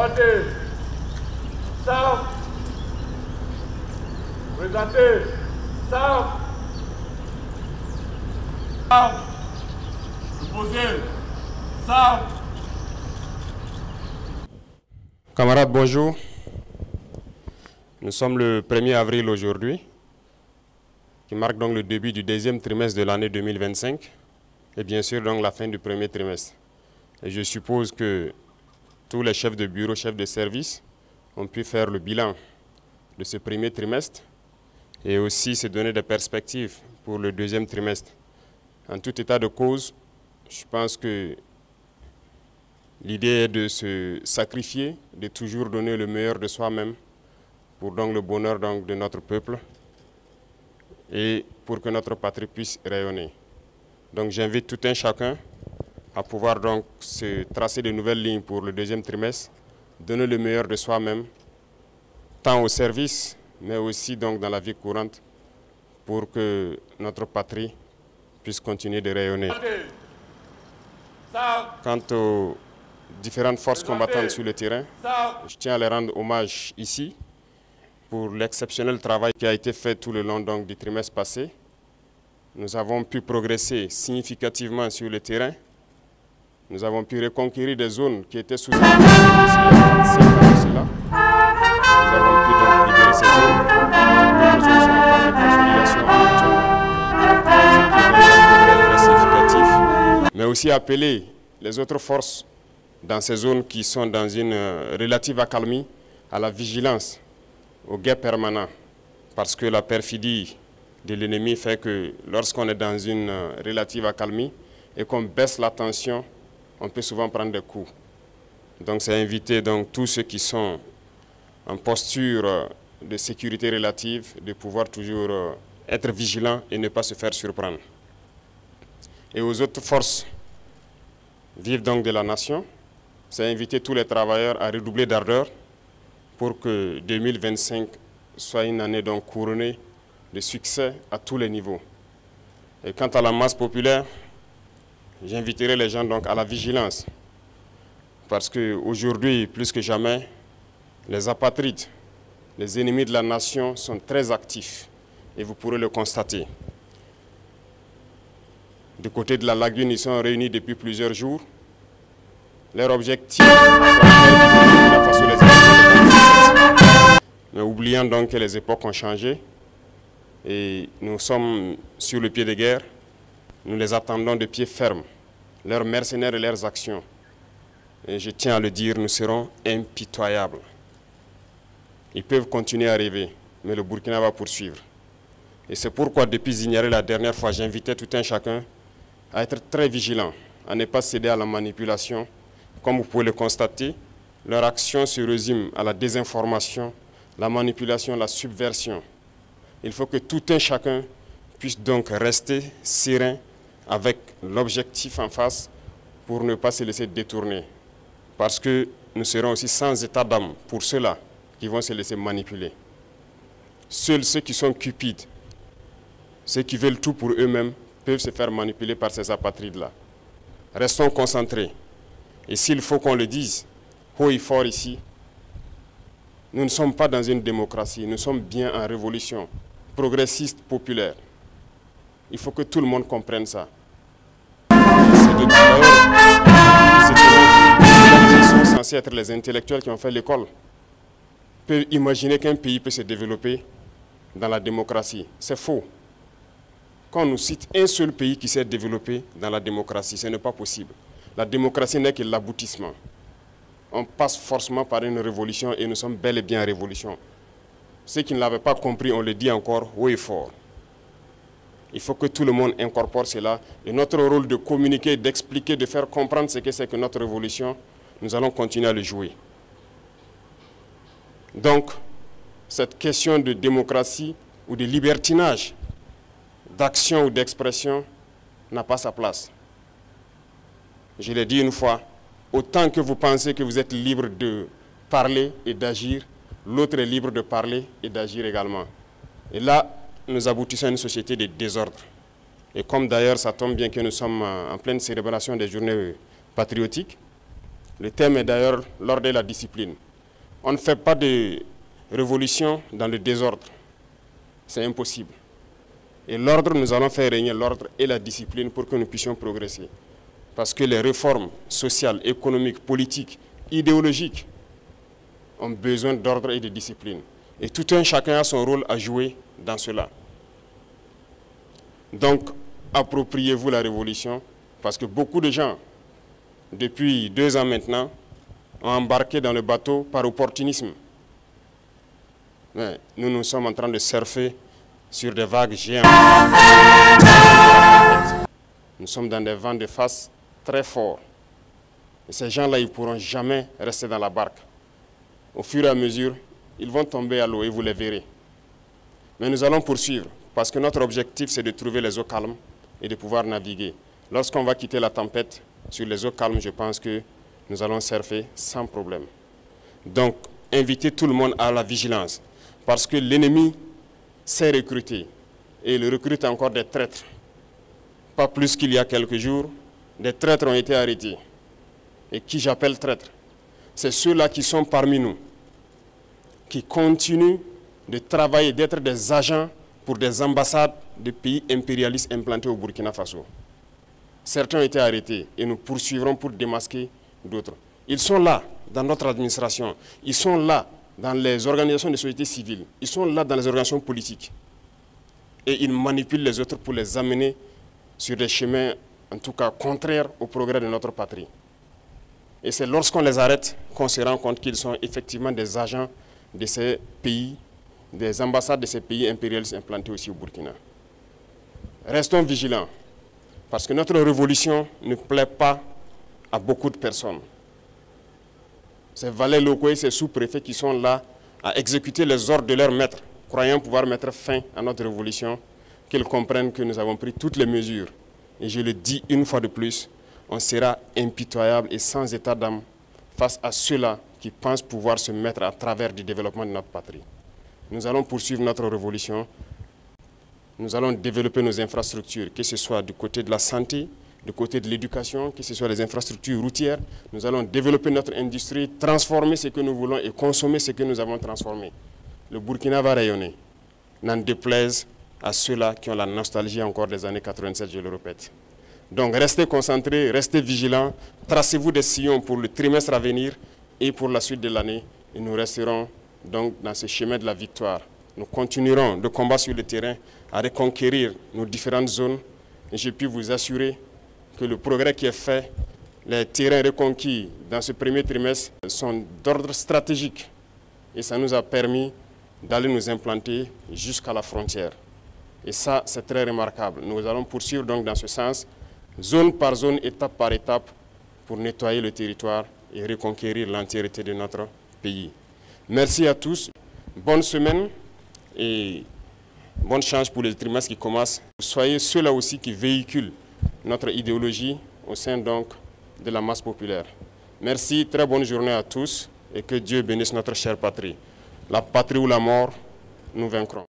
Levantez. Sam. Présentez. Sam. Sam. Reposez. Sam. Camarades, bonjour. Nous sommes le 1er avril aujourd'hui, qui marque donc le début du deuxième trimestre de l'année 2025 et bien sûr donc la fin du premier trimestre. Et je suppose que tous les chefs de bureau, chefs de service ont pu faire le bilan de ce premier trimestre et aussi se donner des perspectives pour le deuxième trimestre. En tout état de cause, je pense que l'idée est de se sacrifier, de toujours donner le meilleur de soi-même pour donc le bonheur donc de notre peuple et pour que notre patrie puisse rayonner. Donc j'invite tout un chacun à pouvoir donc se tracer de nouvelles lignes pour le deuxième trimestre, donner le meilleur de soi-même, tant au service, mais aussi donc dans la vie courante, pour que notre patrie puisse continuer de rayonner. Quant aux différentes forces combattantes sur le terrain, je tiens à les rendre hommage ici pour l'exceptionnel travail qui a été fait tout le long donc, du trimestre passé. Nous avons pu progresser significativement sur le terrain. Nous avons pu reconquérir des zones qui étaient sous attaque il y a 25 ans de cela. Nous avons pu donc libérer ces zones. D'autres zones sont en phase de consolidation actuellement. Ce qui est très significatif. Mais aussi appeler les autres forces dans ces zones qui sont dans une relative accalmie à la vigilance, au guet permanent. Parce que la perfidie de l'ennemi fait que lorsqu'on est dans une relative accalmie et qu'on baisse la tension, on peut souvent prendre des coups. Donc c'est inviter donc, tous ceux qui sont en posture de sécurité relative de pouvoir toujours être vigilants et ne pas se faire surprendre. Et aux autres forces vives donc de la nation, c'est inviter tous les travailleurs à redoubler d'ardeur pour que 2025 soit une année donc couronnée de succès à tous les niveaux. Et quant à la masse populaire, j'inviterai les gens donc à la vigilance. Parce qu'aujourd'hui, plus que jamais, les apatrides, les ennemis de la nation sont très actifs. Et vous pourrez le constater. Du côté de la lagune, ils sont réunis depuis plusieurs jours. Leur objectif, c'est de la façon les époques. Mais oubliant donc que les époques ont changé et nous sommes sur le pied de guerre, nous les attendons de pied ferme, leurs mercenaires et leurs actions. Et je tiens à le dire, nous serons impitoyables. Ils peuvent continuer à rêver, mais le Burkina va poursuivre. Et c'est pourquoi, depuis Zignaré la dernière fois, j'invitais tout un chacun à être très vigilant, à ne pas céder à la manipulation. Comme vous pouvez le constater, leur action se résume à la désinformation, la manipulation, la subversion. Il faut que tout un chacun puisse donc rester serein avec l'objectif en face pour ne pas se laisser détourner. Parce que nous serons aussi sans état d'âme pour ceux-là qui vont se laisser manipuler. Seuls ceux qui sont cupides, ceux qui veulent tout pour eux-mêmes, peuvent se faire manipuler par ces apatrides-là. Restons concentrés. Et s'il faut qu'on le dise haut et fort ici, nous ne sommes pas dans une démocratie, nous sommes bien en révolution progressiste, populaire. Il faut que tout le monde comprenne ça. C'est qui sont censés être les intellectuels qui ont fait l'école peuvent imaginer qu'un pays peut se développer dans la démocratie. C'est faux. Quand on nous cite un seul pays qui s'est développé dans la démocratie, ce n'est pas possible. La démocratie n'est que l'aboutissement. On passe forcément par une révolution et nous sommes bel et bien en révolution. Ceux qui ne l'avaient pas compris, on le dit encore haut et fort. Il faut que tout le monde incorpore cela. Et notre rôle de communiquer, d'expliquer, de faire comprendre ce que c'est que notre révolution, nous allons continuer à le jouer. Donc, cette question de démocratie ou de libertinage, d'action ou d'expression, n'a pas sa place. Je l'ai dit une fois, autant que vous pensez que vous êtes libre de parler et d'agir, l'autre est libre de parler et d'agir également. Et là, nous aboutissons à une société de désordre. Et comme d'ailleurs, ça tombe bien que nous sommes en pleine célébration des journées patriotiques, Le thème est d'ailleurs l'ordre et la discipline. On ne fait pas de révolution dans le désordre. C'est impossible. Et l'ordre, nous allons faire régner l'ordre et la discipline pour que nous puissions progresser. Parce que les réformes sociales, économiques, politiques, idéologiques ont besoin d'ordre et de discipline. Et tout un chacun a son rôle à jouer dans cela. Donc, appropriez-vous la révolution, parce que beaucoup de gens, depuis 2 ans maintenant, ont embarqué dans le bateau par opportunisme. Mais nous sommes en train de surfer sur des vagues géantes. Nous sommes dans des vents de face très forts. Et ces gens-là, ils ne pourront jamais rester dans la barque. Au fur et à mesure, ils vont tomber à l'eau et vous les verrez. Mais nous allons poursuivre, parce que notre objectif, c'est de trouver les eaux calmes et de pouvoir naviguer. Lorsqu'on va quitter la tempête, sur les eaux calmes, je pense que nous allons surfer sans problème. Donc, invitez tout le monde à la vigilance, parce que l'ennemi sait recruter, et il recrute encore des traîtres. Pas plus qu'il y a quelques jours, des traîtres ont été arrêtés. Et qui j'appelle traîtres? C'est ceux-là qui sont parmi nous, qui continuent de travailler, d'être des agents pour des ambassades de pays impérialistes implantés au Burkina Faso. Certains ont été arrêtés et nous poursuivrons pour démasquer d'autres. Ils sont là dans notre administration, ils sont là dans les organisations de société civile, ils sont là dans les organisations politiques. Et ils manipulent les autres pour les amener sur des chemins, en tout cas, contraires au progrès de notre patrie. Et c'est lorsqu'on les arrête qu'on se rend compte qu'ils sont effectivement des agents de ces pays, des ambassades de ces pays impérialistes implantés aussi au Burkina. Restons vigilants, parce que notre révolution ne plaît pas à beaucoup de personnes. Ces valets locaux et ces sous-préfets qui sont là à exécuter les ordres de leurs maîtres, croyant pouvoir mettre fin à notre révolution, qu'ils comprennent que nous avons pris toutes les mesures. Et je le dis une fois de plus, on sera impitoyable et sans état d'âme face à ceux-là qui pensent pouvoir se mettre à travers du développement de notre patrie. Nous allons poursuivre notre révolution. Nous allons développer nos infrastructures, que ce soit du côté de la santé, du côté de l'éducation, que ce soit les infrastructures routières. Nous allons développer notre industrie, transformer ce que nous voulons et consommer ce que nous avons transformé. Le Burkina va rayonner, n'en déplaise à ceux-là qui ont la nostalgie encore des années 87, je le répète. Donc restez concentrés, restez vigilants, tracez-vous des sillons pour le trimestre à venir et pour la suite de l'année. Et nous resterons donc dans ce chemin de la victoire. Nous continuerons de combattre sur le terrain à reconquérir nos différentes zones. Et je puis vous assurer que le progrès qui est fait, les terrains reconquis dans ce premier trimestre sont d'ordre stratégique. Et ça nous a permis d'aller nous implanter jusqu'à la frontière. Et ça, c'est très remarquable. Nous allons poursuivre donc dans ce sens, zone par zone, étape par étape, pour nettoyer le territoire et reconquérir l'entièreté de notre pays. Merci à tous. Bonne semaine et bonne chance pour les trimestres qui commencent. Soyez ceux-là aussi qui véhiculent notre idéologie au sein donc de la masse populaire. Merci, très bonne journée à tous et que Dieu bénisse notre chère patrie. La patrie ou la mort, nous vaincrons.